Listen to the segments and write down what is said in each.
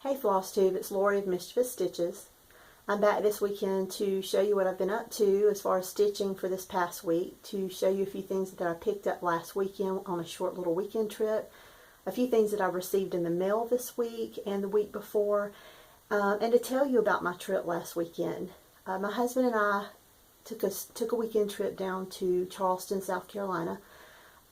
Hey Flosstube, it's Lori of Mischievous Stitches. I'm back this weekend to show you what I've been up to as far as stitching for this past week, to show you a few things that I picked up last weekend on a short little weekend trip, a few things that I've received in the mail this week and the week before, and to tell you about my trip last weekend. My husband and I took a weekend trip down to Charleston, South Carolina.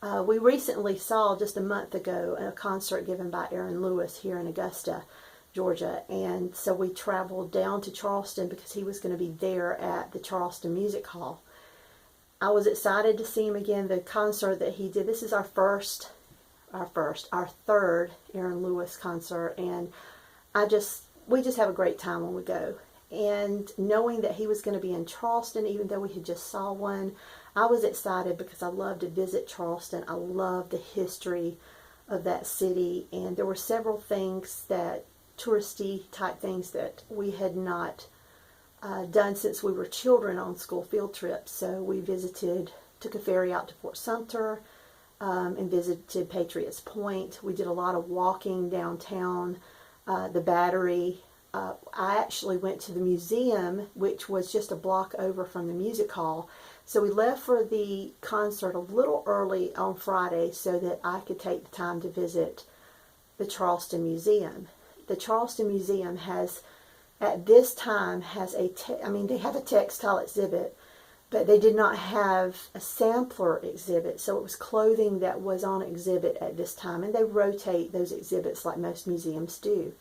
We recently saw, just a month ago, a concert given by Aaron Lewis here in Augusta, Georgia, and so we traveled down to Charleston because he was going to be there at the Charleston Music Hall. I was excited to see him again. The concert that he did, this is our third Aaron Lewis concert, and we just have a great time when we go. And knowing that he was going to be in Charleston, even though we had just saw one, I was excited because I love to visit Charleston. I love the history of that city, and there were several things that touristy type things that we had not done since we were children on school field trips. So we took a ferry out to Fort Sumter and visited Patriots Point. We did a lot of walking downtown, the Battery. I actually went to the museum, which was just a block over from the music hall. So we left for the concert a little early on Friday so that I could take the time to visit the Charleston Museum. The Charleston Museum at this time has they have a textile exhibit, but they did not have a sampler exhibit, so it was clothing that was on exhibit at this time, and they rotate those exhibits like most museums do.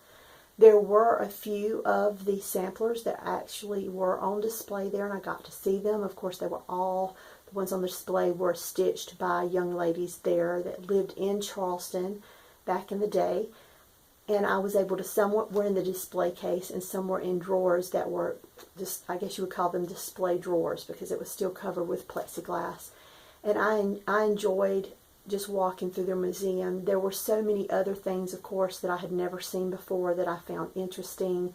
There were a few of the samplers that actually were on display there, and I got to see them. Of course, the ones on display were stitched by young ladies there that lived in Charleston back in the day. And I was able to, some were in the display case and some were in drawers that were just, I guess you would call them display drawers, because it was still covered with plexiglass. And I enjoyed just walking through the museum. There were so many other things, of course, that I had never seen before that I found interesting.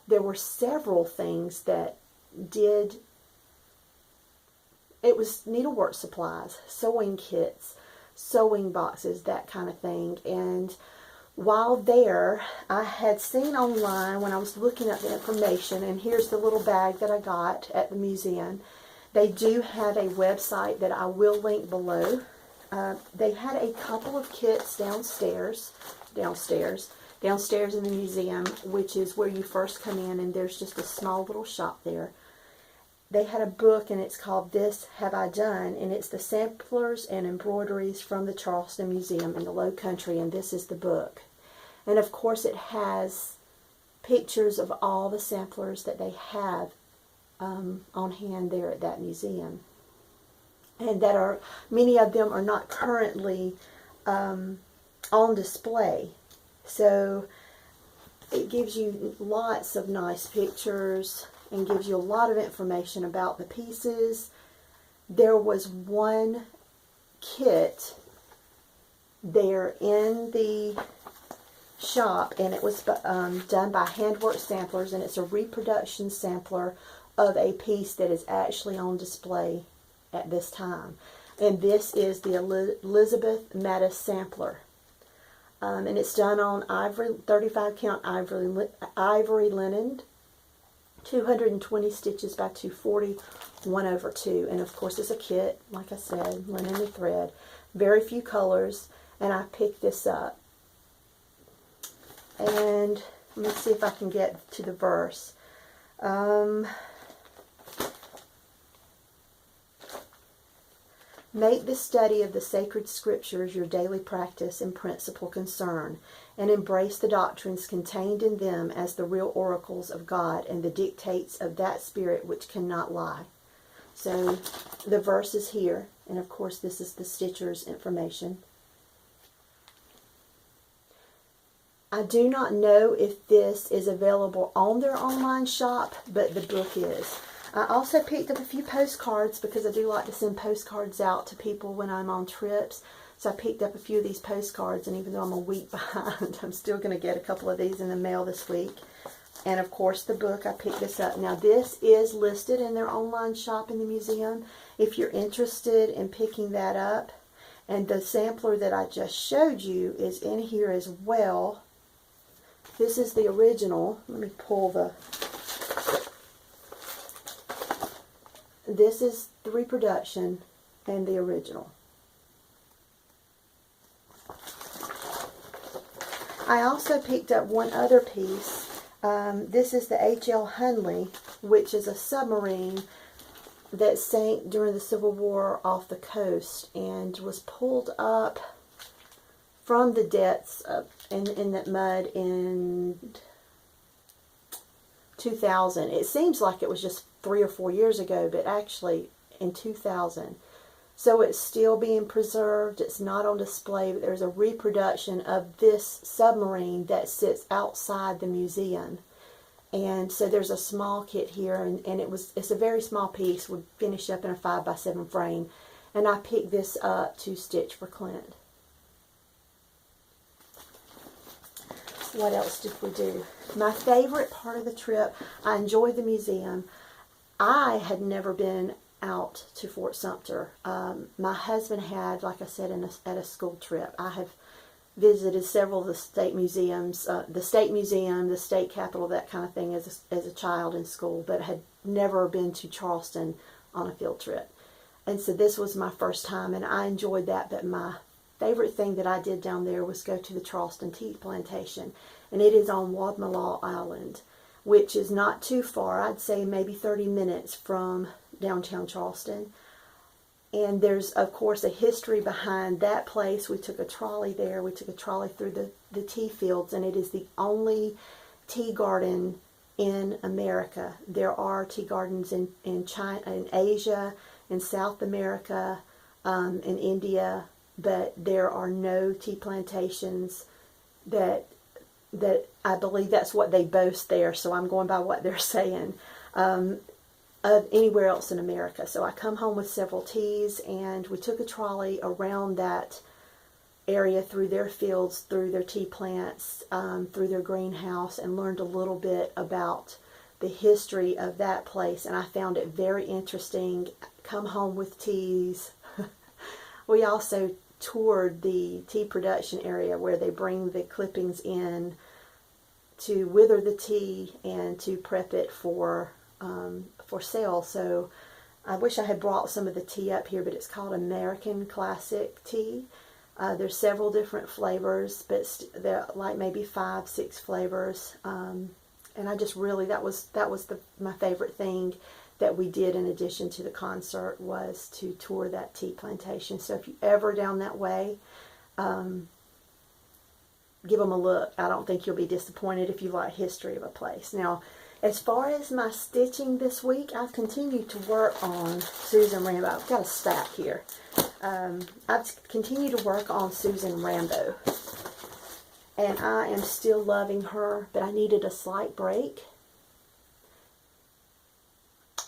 There were several things that it was needlework supplies, sewing kits, sewing boxes, that kind of thing. And while there, I had seen online when I was looking up the information, and here's the little bag that I got at the museum. They do have a website that I will link below. They had a couple of kits downstairs in the museum, which is where you first come in, and there's just a small little shop there. They had a book, and it's called This Have I Done, and it's the samplers and embroideries from the Charleston Museum in the Low Country, and this is the book. And of course it has pictures of all the samplers that they have on hand there at that museum. And many of them are not currently on display. So it gives you lots of nice pictures and gives you a lot of information about the pieces. There was one kit there in the shop, and it was done by Handwork Samplers, and it's a reproduction sampler of a piece that is actually on display at this time. And this is the Elizabeth Mattis sampler. And it's done on ivory, 35 count ivory linen, 220 stitches by 240, 1/2. And of course it's a kit, like I said, linen and thread. Very few colors, and I picked this up. And let me see if I can get to the verse. Make the study of the sacred scriptures your daily practice and principal concern, and embrace the doctrines contained in them as the real oracles of God and the dictates of that Spirit which cannot lie. So the verse is here, and of course this is the stitcher's information. I do not know if this is available on their online shop, but the book is. I also picked up a few postcards because I do like to send postcards out to people when I'm on trips. So I picked up a few of these postcards, and even though I'm a week behind, I'm still going to get a couple of these in the mail this week. And of course the book, I picked this up. Now this is listed in their online shop in the museum if you're interested in picking that up. And the sampler that I just showed you is in here as well. This is the original. Let me pull the... This is the reproduction and the original. I also picked up one other piece. This is the H.L. Hunley, which is a submarine that sank during the Civil War off the coast and was pulled up from the depths in that mud in 2000. It seems like it was just 3 or 4 years ago, but actually in 2000. So it's still being preserved. It's not on display, but there's a reproduction of this submarine that sits outside the museum. And so there's a small kit here, and it's a very small piece, would finish up in a 5x7 frame. And I picked this up to stitch for Clint. What else did we do? My favorite part of the trip, I enjoyed the museum. I had never been out to Fort Sumter. My husband had, like I said, at a school trip. I have visited several of the state museums, the state museum, the state capitol, that kind of thing as a child in school, but had never been to Charleston on a field trip. And so this was my first time, and I enjoyed that, but my favorite thing that I did down there was go to the Charleston tea plantation, and it is on Wadmalaw Island, which is not too far. I'd say maybe 30 minutes from downtown Charleston. And there's, of course, a history behind that place. We took a trolley there. We took a trolley through the tea fields, and it is the only tea garden in America. There are tea gardens in China, in Asia, in South America, in India, but there are no tea plantations that I believe that's what they boast there, so I'm going by what they're saying, of anywhere else in America. So I come home with several teas, and we took a trolley around that area through their fields, through their tea plants, through their greenhouse, and learned a little bit about the history of that place, and I found it very interesting. Come home with teas. We also toured the tea production area where they bring the clippings in to wither the tea and to prep it for sale. So I wish I had brought some of the tea up here, but it's called American Classic Tea. There's several different flavors, but there are like maybe 5, 6 flavors. And I just really, that was my favorite thing that we did in addition to the concert, was to tour that tea plantation. So if you're ever down that way, give them a look. I don't think you'll be disappointed if you like history of a place. Now, as far as my stitching this week, I've continued to work on Susan Rambo. I've got a stack here. I've continued to work on Susan Rambo. And I am still loving her, but I needed a slight break.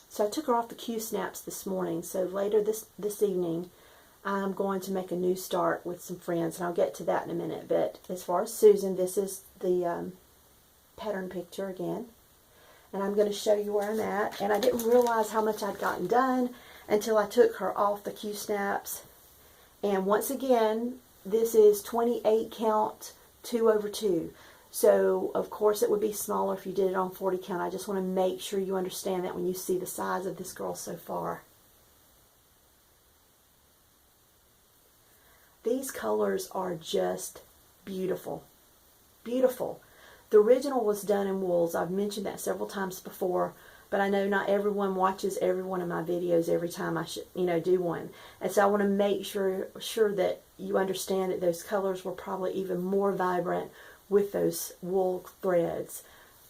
So I took her off the Q-snaps this morning. So later this evening, I'm going to make a new start with some friends, and I'll get to that in a minute. But as far as Susan, this is the pattern picture again. And I'm going to show you where I'm at. And I didn't realize how much I'd gotten done until I took her off the Q-snaps. And once again, this is 28 count 2/2. So, of course, it would be smaller if you did it on 40 count. I just want to make sure you understand that when you see the size of this girl so far. These colors are just beautiful. Beautiful. The original was done in wools. I've mentioned that several times before, but I know not everyone watches every one of my videos every time I do one. And so I want to make sure that you understand that those colors were probably even more vibrant with those wool threads.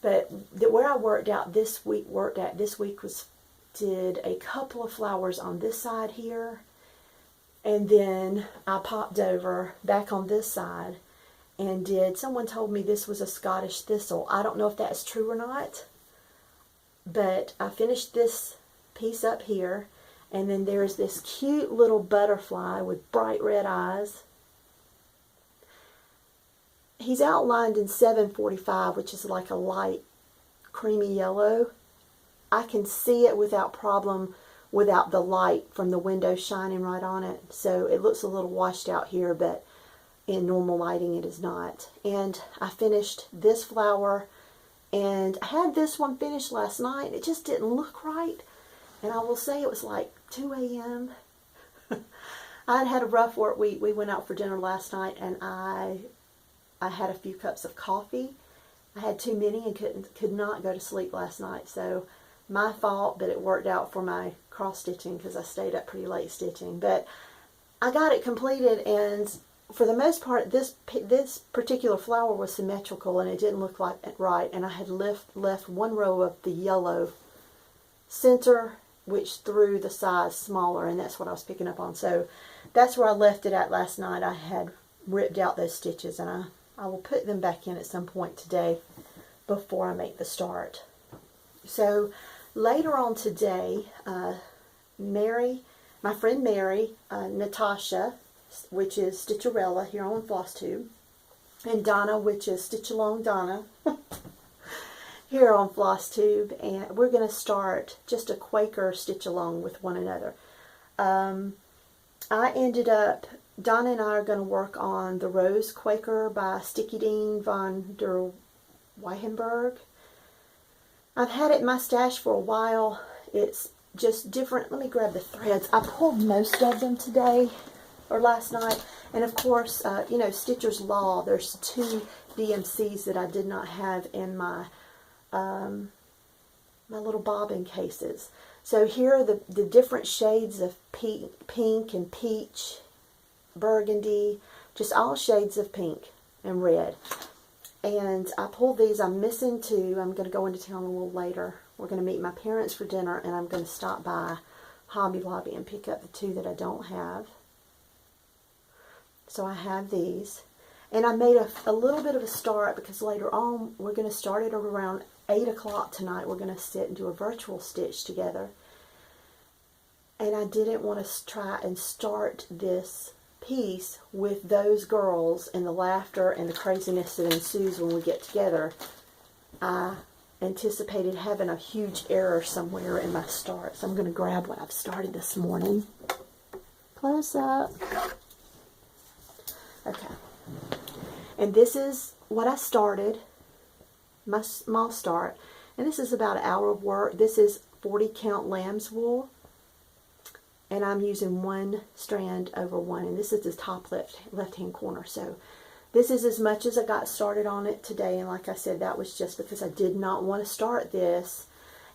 But where I worked this week was did a couple of flowers on this side here, and then I popped over back on this side and someone told me this was a Scottish thistle. I don't know if that's true or not, but I finished this piece up here, and then there's this cute little butterfly with bright red eyes. He's outlined in 745, which is like a light creamy yellow. I can see it without problem without the light from the window shining right on it. So it looks a little washed out here, but In normal lighting it is not. And I finished this flower, and I had this one finished last night. It just didn't look right. And I will say it was like 2 a.m. I had a rough work week. We went out for dinner last night, and I had a few cups of coffee. I had too many and could not go to sleep last night. So my fault, but it worked out for my cross stitching because I stayed up pretty late stitching. But I got it completed, and for the most part, this particular flower was symmetrical, and it didn't look like it right. And I had left one row of the yellow center, which threw the size smaller, and that's what I was picking up on. So that's where I left it at last night. I had ripped out those stitches, and I will put them back in at some point today before I make the start. So later on today, Mary, my friend Mary, Natasha, which is Stitcherella here on Flosstube, and Donna, which is Stitch Along Donna, here on Flosstube, and we're going to start just a Quaker stitch along with one another. I ended up, Donna and I are going to work on the Rose Quaker by Sticky Dean von der Weichenberg. I've had it in my stash for a while. It's just different. Let me grab the threads. I pulled most of them today or last night, and of course, you know, Stitcher's Law, there's 2 DMCs that I did not have in my my little bobbin cases. So here are the different shades of pink and peach, burgundy, just all shades of pink and red. And I pulled these. I'm missing 2. I'm going to go into town a little later. We're going to meet my parents for dinner, and I'm going to stop by Hobby Lobby and pick up the 2 that I don't have. So I have these. And I made a little bit of a start because later on we're going to start it around 8 o'clock tonight. We're going to sit and do a virtual stitch together. And I didn't want to try and start this piece with those girls and the laughter and the craziness that ensues when we get together. I anticipated having a huge error somewhere in my start. So I'm going to grab what I've started this morning. Close up. Okay. And this is what I started, my small start. And this is about an hour of work. This is 40 count lamb's wool. And I'm using 1 strand over 1. And this is the top left-hand corner. So this is as much as I got started on it today. And like I said, that was just because I did not want to start this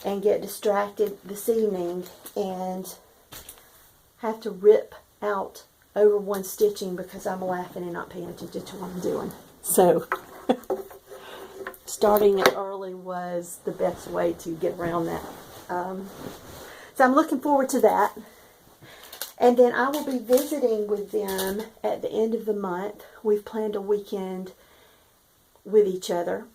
and get distracted this evening and have to rip out over 1 stitching because I'm laughing and not paying attention to what I'm doing. So starting it early was the best way to get around that. So I'm looking forward to that. And then I will be visiting with them at the end of the month. We've planned a weekend with each other.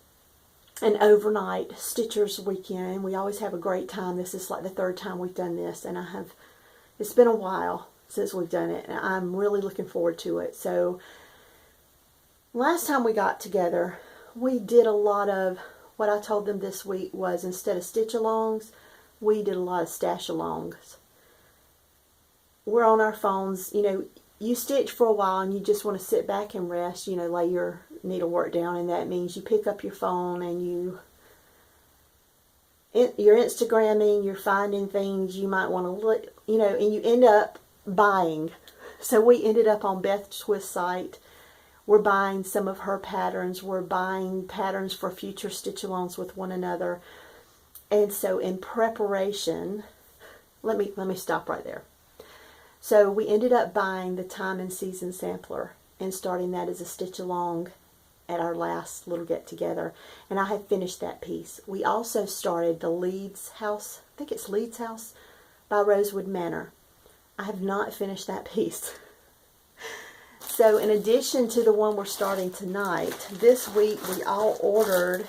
An overnight Stitchers weekend. We always have a great time. This is like the 3rd time we've done this. And it's been a while since we've done it. And I'm really looking forward to it. So last time we got together, we did a lot of, what I told them this week was instead of stitch-alongs, we did a lot of stash-alongs. We're on our phones, you know, you stitch for a while and you just want to sit back and rest, you know, lay your needlework down, and that means you pick up your phone and you're Instagramming, you're finding things you might want to look, you know, and you end up buying. So we ended up on Beth Twist's site. We're buying some of her patterns. We're buying patterns for future stitch-alongs with one another. And so in preparation, let me stop right there. So we ended up buying the Time and Season sampler and starting that as a stitch-along at our last little get-together. And I have finished that piece. We also started the Leeds House, I think it's Leeds House by Rosewood Manor. I have not finished that piece. So in addition to the one we're starting tonight, this week we all ordered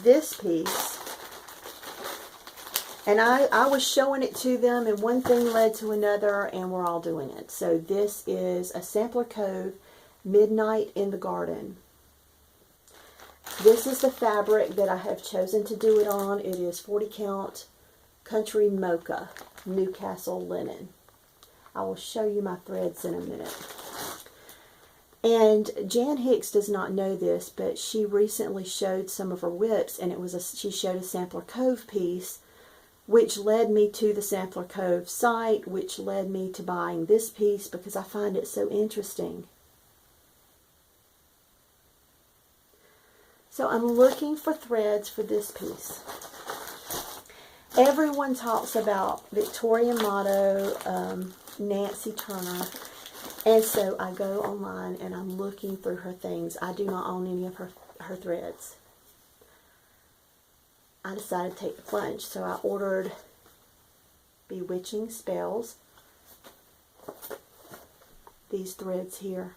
this piece. And I was showing it to them, and one thing led to another, and we're all doing it. So this is a Sampler Cove Midnight in the Garden. This is the fabric that I have chosen to do it on. It is 40 count Country Mocha Newcastle linen. I will show you my threads in a minute. And Jan Hicks does not know this, but she recently showed some of her whips, and she showed a Sampler Cove piece, which led me to the Sampler Cove site, which led me to buying this piece because I find it so interesting. So I'm looking for threads for this piece. Everyone talks about Victorian Motto, Nancy Turner, and so I go online and I'm looking through her things. I do not own any of her threads. I decided to take the plunge, so I ordered Bewitching Spells, these threads here.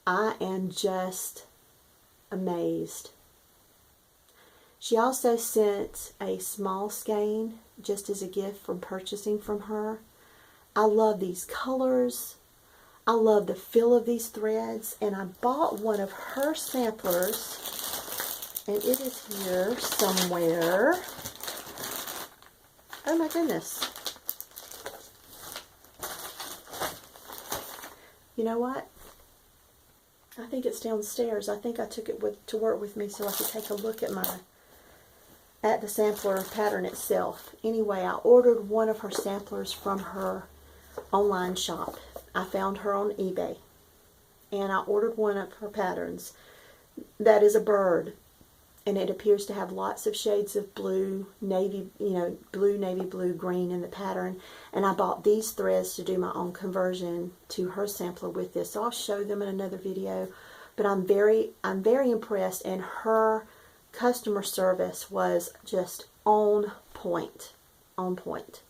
I am just amazed. She also sent a small skein just as a gift from purchasing from her. I love these colors. I love the feel of these threads, and I bought one of her samplers, and it is here somewhere. Oh my goodness. You know what? I think it's downstairs. I think I took it to work with me so I could take a look at the sampler pattern itself. Anyway, I ordered one of her samplers from her online shop. I found her on eBay, and I ordered one of her patterns. That is a bird, and it appears to have lots of shades of blue, navy, blue, navy blue, green in the pattern. And I bought these threads to do my own conversion to her sampler with this. So I'll show them in another video. But I'm very impressed, and her customer service was just on point. On point.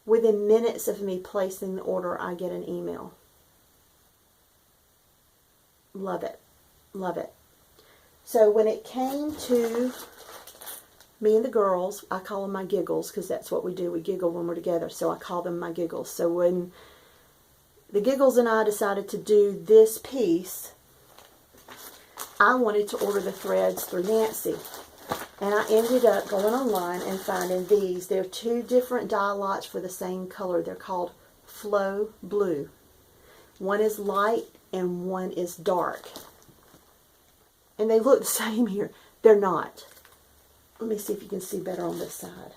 Within minutes of me placing the order, I get an email. Love it. Love it. So when it came to me and the girls, I call them my giggles because that's what we do. We giggle when we're together, so I call them my giggles. So when the giggles and I decided to do this piece, I wanted to order the threads through Nancy. And I ended up going online and finding these. They're two different dye lots for the same color. They're called Flow Blue. One is light and one is dark. And they look the same here. They're not. Let me see if you can see better on this side.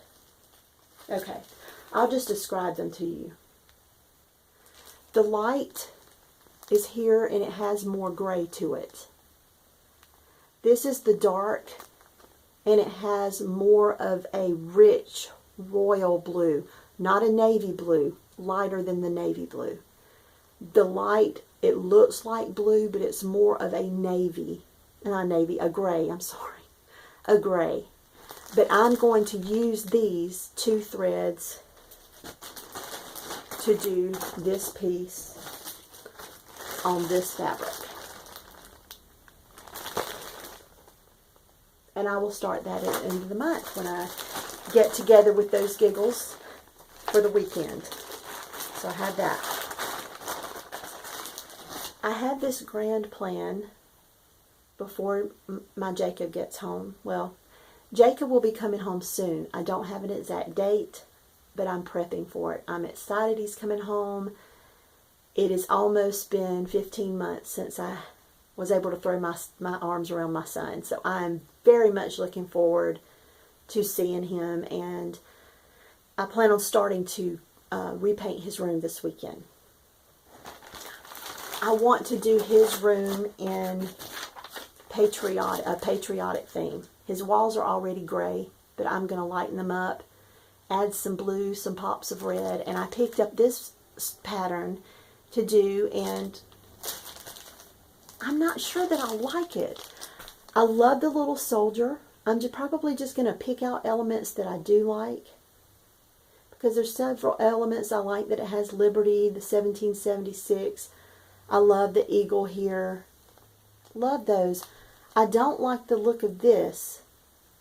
Okay. I'll just describe them to you. The light is here and it has more gray to it. This is the dark, and it has more of a rich royal blue, not a navy blue, lighter than the navy blue. The light, it looks like blue, but it's more of a navy, not navy, a gray, I'm sorry, a gray. But I'm going to use these two threads to do this piece on this fabric. And I will start that at the end of the month when I get together with those giggles for the weekend. So I have that. I had this grand plan before my Jacob gets home. Well, Jacob will be coming home soon. I don't have an exact date, but I'm prepping for it. I'm excited he's coming home. It has almost been 15 months since I was able to throw my arms around my son. So I'm very much looking forward to seeing him, and I plan on starting to repaint his room this weekend. I want to do his room in a patriotic theme. His walls are already gray, but I'm going to lighten them up, add some blue, some pops of red, and I picked up this pattern to do, and I'm not sure that I like it. I love the little soldier. I'm probably just going to pick out elements that I do like, because there's several elements I like. That it has Liberty, the 1776. I love the eagle here. Love those. I don't like the look of this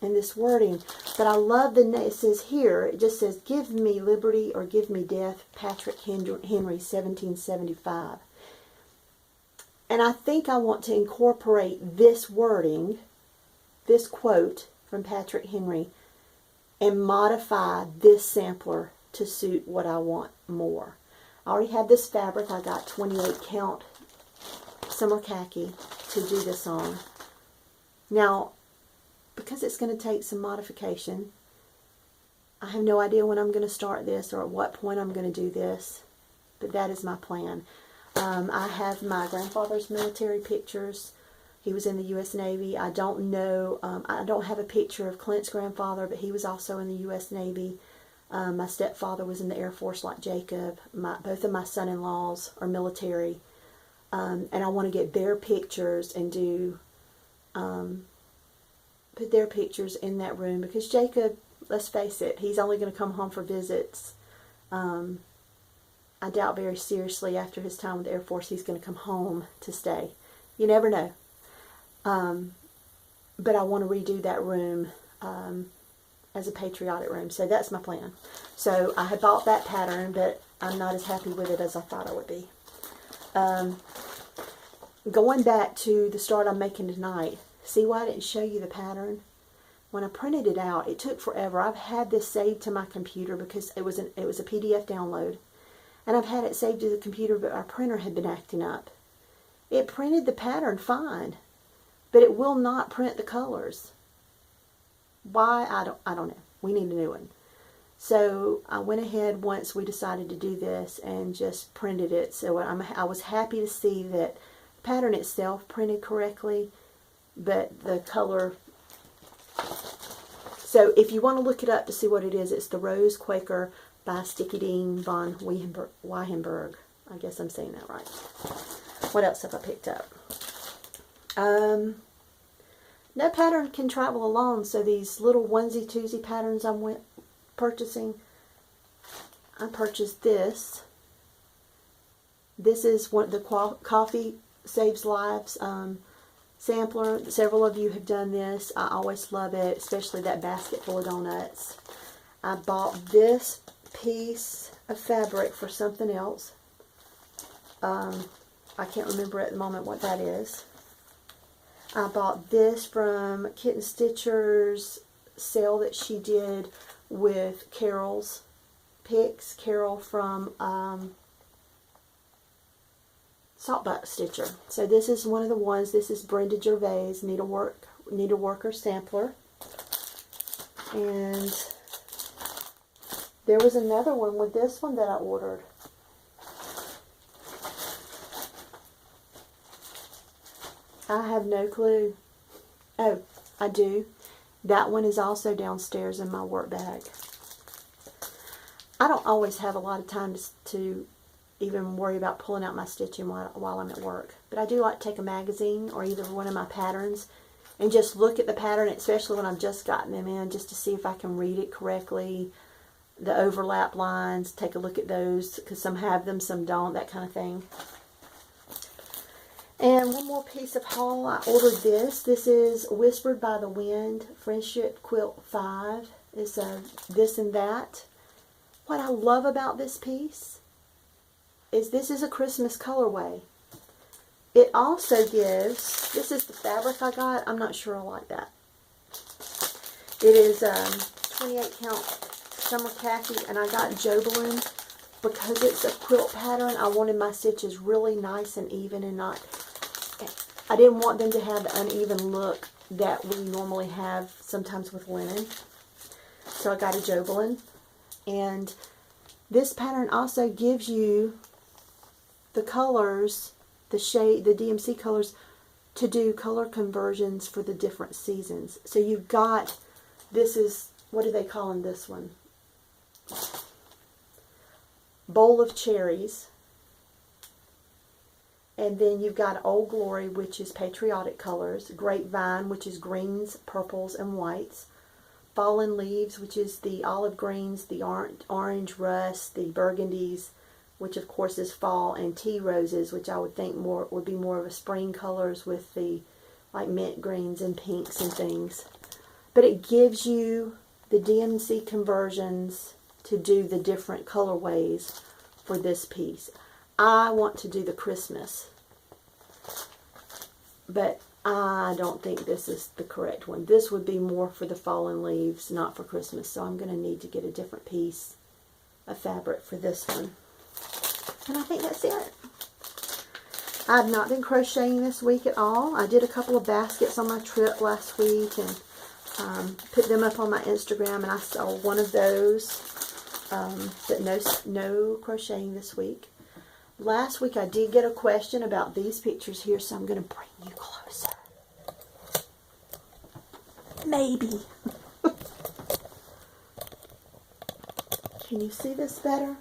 and this wording, but I love it says here, it just says, "Give me liberty or give me death, Patrick Henry, 1775. And I think I want to incorporate this wording, this quote from Patrick Henry, and modify this sampler to suit what I want more. I already have this fabric. I got 28 count summer khaki to do this on. Now, because it's going to take some modification, I have no idea when I'm going to start this or at what point I'm going to do this, but that is my plan. I have my grandfather's military pictures. He was in the U.S. Navy. I don't know, I don't have a picture of Clint's grandfather, but he was also in the U.S. Navy. My stepfather was in the Air Force like Jacob. Both of my son-in-laws are military. And I want to get their pictures and do, put their pictures in that room, because Jacob, let's face it, he's only going to come home for visits. I doubt very seriously after his time with the Air Force he's going to come home to stay. You never know. But I want to redo that room as a patriotic room. So that's my plan. So I had bought that pattern, but I'm not as happy with it as I thought I would be. Going back to the start I'm making tonight, see why I didn't show you the pattern? When I printed it out, it took forever. I've had this saved to my computer because it was a PDF download. And I've had it saved to the computer, but our printer had been acting up. It printed the pattern fine, but it will not print the colors. Why? I don't know. We need a new one. So I went ahead once we decided to do this and just printed it. So I was happy to see that the pattern itself printed correctly, but the color. So if you want to look it up to see what it is, it's the Rose Quaker by Sticky Dean von Weyenberg. I guess I'm saying that right. What else have I picked up? No pattern can travel alone, so these little onesie-twosie patterns I'm purchasing, I purchased this. This is one of the Coffee Saves Lives sampler. Several of you have done this. I always love it, especially that basket full of donuts. I bought this piece of fabric for something else. I can't remember at the moment what that is. I bought this from Kitten Stitcher's sale that she did with Carol's picks. Carol from Saltbutt Stitcher. So this is one of the ones. This is Brenda Gervais Needleworker Sampler. And there was another one with this one that I ordered. I have no clue. Oh, I do. That one is also downstairs in my work bag. I don't always have a lot of time to even worry about pulling out my stitching while I'm at work. But I do like to take a magazine or either one of my patterns and just look at the pattern, especially when I've just gotten them in, just to see if I can read it correctly. The overlap lines, take a look at those, because some have them, some don't, that kind of thing. And one more piece of haul. I ordered this. This is Whispered by the Wind Friendship Quilt 5. It's this and that. What I love about this piece is this is a Christmas colorway. It also gives, this is the fabric I got. I'm not sure I like that. It is 28 count summer khaki, and I got Jobelin because it's a quilt pattern. I wanted my stitches really nice and even, and not, I didn't want them to have the uneven look that we normally have sometimes with linen. So I got a Jobelin. And this pattern also gives you the colors, the shade, the DMC colors, to do color conversions for the different seasons. So you've got, this is, what do they call in this one? Bowl of Cherries. And then you've got Old Glory, which is patriotic colors. Grapevine, which is greens, purples, and whites. Fallen Leaves, which is the olive greens, the orange rust, the burgundies, which of course is fall, and tea roses, which I would think would be more of a spring colors with the like mint greens and pinks and things. But it gives you the DMC conversions to do the different colorways for this piece. I want to do the Christmas, but I don't think this is the correct one. This would be more for the Fallen Leaves, not for Christmas. So I'm going to need to get a different piece of fabric for this one. And I think that's it. I've not been crocheting this week at all. I did a couple of baskets on my trip last week and put them up on my Instagram, and I sold one of those, but no crocheting this week. Last week I did get a question about these pictures here, so I'm going to bring you closer. Maybe. Can you see this better?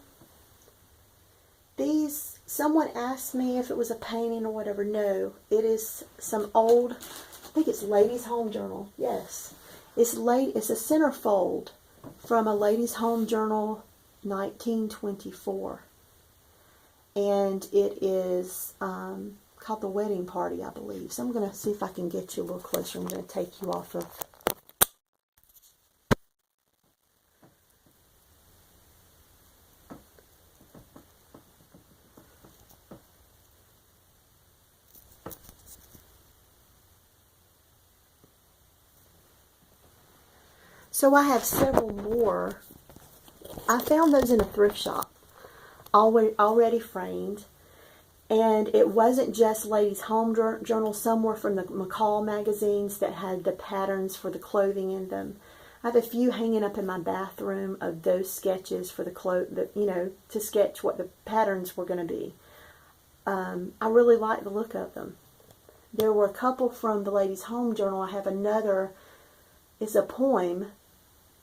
Someone asked me if it was a painting or whatever. No, it is some old, I think it's Ladies' Home Journal. Yes. It's a centerfold from a Ladies' Home Journal 1924. And it is called The Wedding Party, I believe. So I'm going to see if I can get you a little closer. I'm going to take you off of... So I have several more. I found those in a thrift shop, already framed. And it wasn't just Ladies' Home Journal. Some were from the McCall magazines that had the patterns for the clothing in them. I have a few hanging up in my bathroom of those sketches for to sketch what the patterns were going to be. I really like the look of them. There were a couple from the Ladies' Home Journal. I have another, it's a poem,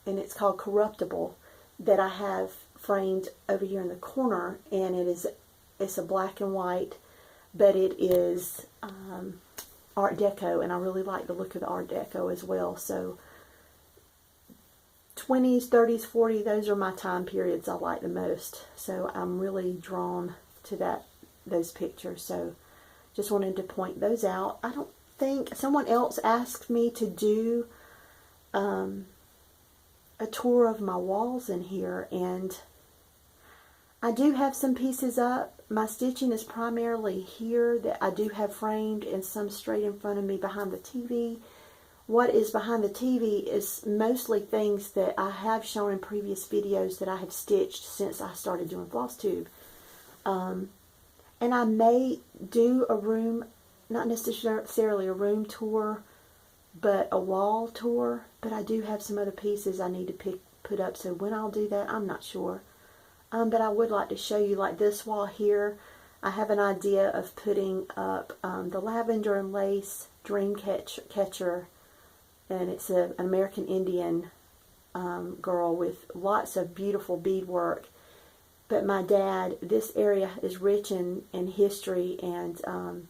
and it's called Corruptible, that I have framed over here in the corner, and it's a black and white, but it is Art Deco, and I really like the look of the Art Deco as well. So 20s, 30s, 40s, those are my time periods I like the most. So I'm really drawn to those pictures. So just wanted to point those out. I don't think someone else asked me to do a tour of my walls in here, and I do have some pieces up. My stitching is primarily here that I do have framed, and some straight in front of me behind the TV. What is behind the TV is mostly things that I have shown in previous videos that I have stitched since I started doing Flosstube. And I may do a room, not necessarily a room tour, but a wall tour. But I do have some other pieces I need to put up, so when I'll do that, I'm not sure. But I would like to show you, like this wall here. I have an idea of putting up the lavender and lace dream catcher, and it's an American Indian girl with lots of beautiful beadwork. But my dad, this area is rich in history, and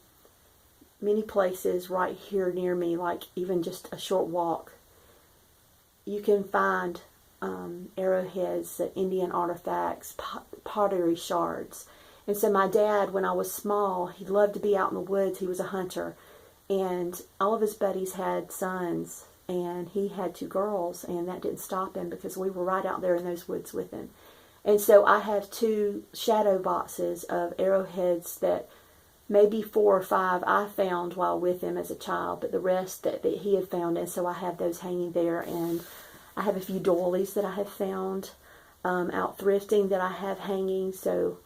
many places right here near me, like even just a short walk, you can find arrowheads, Indian artifacts, pottery shards. And so my dad, when I was small, he loved to be out in the woods. He was a hunter, and all of his buddies had sons, and he had 2 girls, and that didn't stop him because we were right out there in those woods with him. And so I have 2 shadow boxes of arrowheads that maybe 4 or 5 I found while with him as a child, but the rest that he had found. And so I have those hanging there, and I have a few doilies that I have found out thrifting that I have hanging. So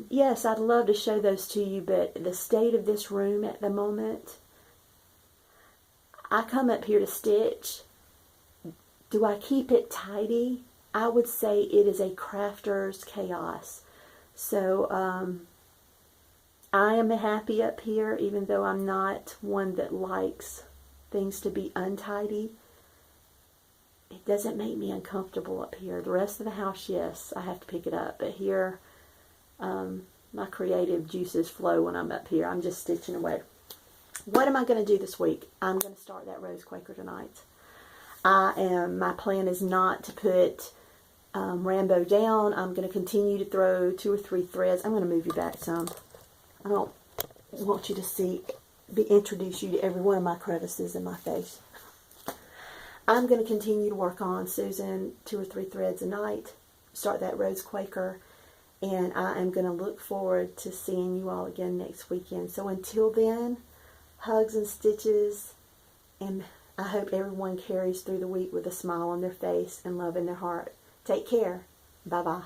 yes, I'd love to show those to you, but the state of this room at the moment, I come up here to stitch. Do I keep it tidy? I would say it is a crafter's chaos. So I am happy up here, even though I'm not one that likes things to be untidy. It doesn't make me uncomfortable up here. The rest of the house, yes, I have to pick it up. But here, my creative juices flow when I'm up here. I'm just stitching away. What am I going to do this week? I'm going to start that Rose Quaker tonight. My plan is not to put Rambo down. I'm going to continue to throw 2 or 3 threads. I'm going to move you back some. I don't want you to introduce you to every one of my crevices in my face. I'm going to continue to work on Susan 2 or 3 threads a night, start that Rose Quaker, and I am going to look forward to seeing you all again next weekend. So until then, hugs and stitches, and I hope everyone carries through the week with a smile on their face and love in their heart. Take care. Bye-bye.